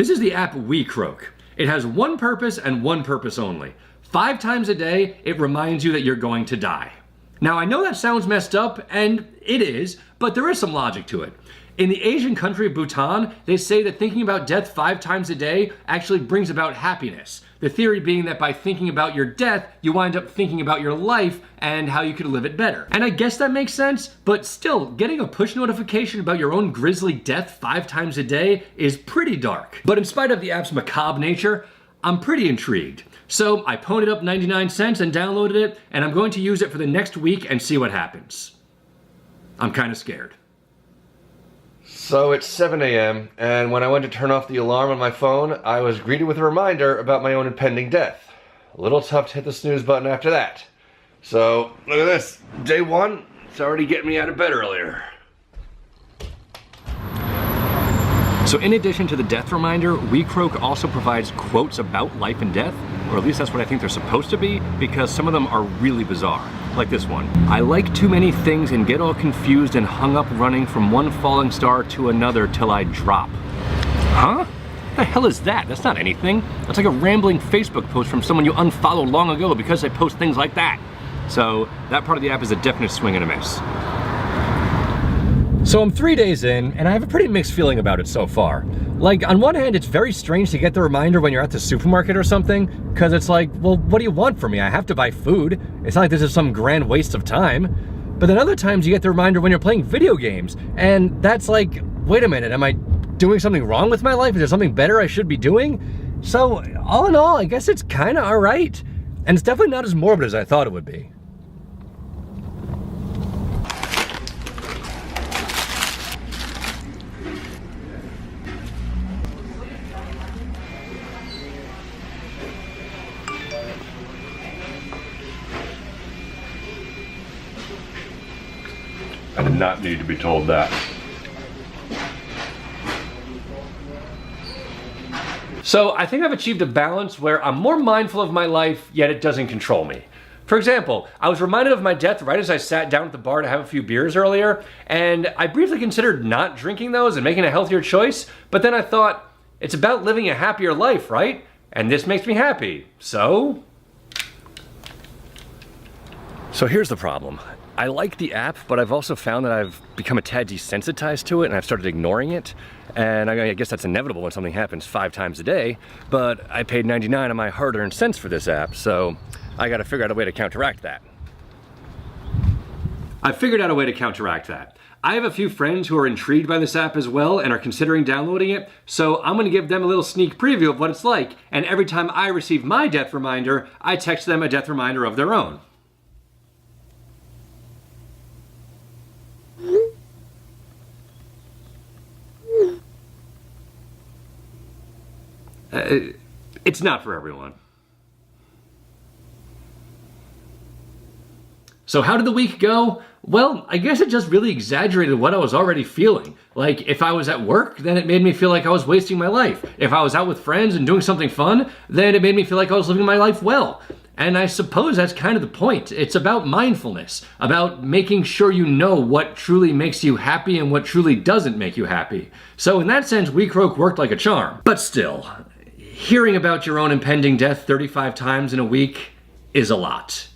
This is the app WeCroak. It has one purpose and one purpose only. 5 times a day, it reminds you that you're going to die. Now, I know that sounds messed up, and it is, but there is some logic to it. In the Asian country of Bhutan, they say that thinking about death 5 times a day actually brings about happiness. The theory being that by thinking about your death, you wind up thinking about your life and how you could live it better. And I guess that makes sense, but still, getting a push notification about your own grisly death 5 times a day is pretty dark. But in spite of the app's macabre nature, I'm pretty intrigued. So I ponied up 99 cents and downloaded it, and I'm going to use it for the next week and see what happens. I'm kind of scared. So it's 7 a.m., and when I went to turn off the alarm on my phone, I was greeted with a reminder about my own impending death. A little tough to hit the snooze button after that. So, look at this. Day 1, it's already getting me out of bed earlier. So in addition to the death reminder, WeCroak also provides quotes about life and death, or at least that's what I think they're supposed to be, because some of them are really bizarre. Like this one. I like too many things and get all confused and hung up running from one falling star to another till I drop. Huh? What the hell is that? That's not anything. That's like a rambling Facebook post from someone you unfollowed long ago because they post things like that. So that part of the app is a definite swing and a miss. So I'm 3 days in, and I have a pretty mixed feeling about it so far. Like, on one hand, it's very strange to get the reminder when you're at the supermarket or something, because it's like, well, what do you want from me? I have to buy food. It's not like this is some grand waste of time. But then other times you get the reminder when you're playing video games, and that's like, wait a minute, am I doing something wrong with my life? Is there something better I should be doing? So, all in all, I guess it's kind of alright. And it's definitely not as morbid as I thought it would be. I did not need to be told that. So I think I've achieved a balance where I'm more mindful of my life, yet it doesn't control me. For example, I was reminded of my death right as I sat down at the bar to have a few beers earlier, and I briefly considered not drinking those and making a healthier choice, but then I thought, it's about living a happier life, right? And this makes me happy, so here's the problem. I like the app, but I've also found that I've become a tad desensitized to it and I've started ignoring it. And I guess that's inevitable when something happens 5 times a day, but I paid 99 of my hard-earned cents for this app, so I gotta figure out a way to counteract that. I've figured out a way to counteract that. I have a few friends who are intrigued by this app as well and are considering downloading it, so I'm gonna give them a little sneak preview of what it's like, and every time I receive my death reminder, I text them a death reminder of their own. It's not for everyone. So how did the week go? Well, I guess it just really exaggerated what I was already feeling. Like, if I was at work, then it made me feel like I was wasting my life. If I was out with friends and doing something fun, then it made me feel like I was living my life well. And I suppose that's kind of the point. It's about mindfulness, about making sure you know what truly makes you happy and what truly doesn't make you happy. So in that sense, WeCroak worked like a charm. But still, hearing about your own impending death 35 times in a week is a lot.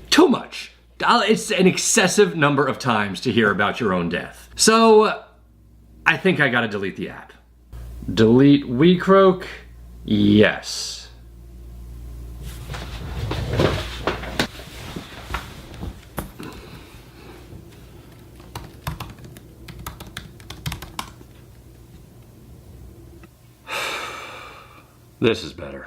Too much. It's an excessive number of times to hear about your own death. So, I think I gotta delete the app. Delete WeCroak? Yes. This is better.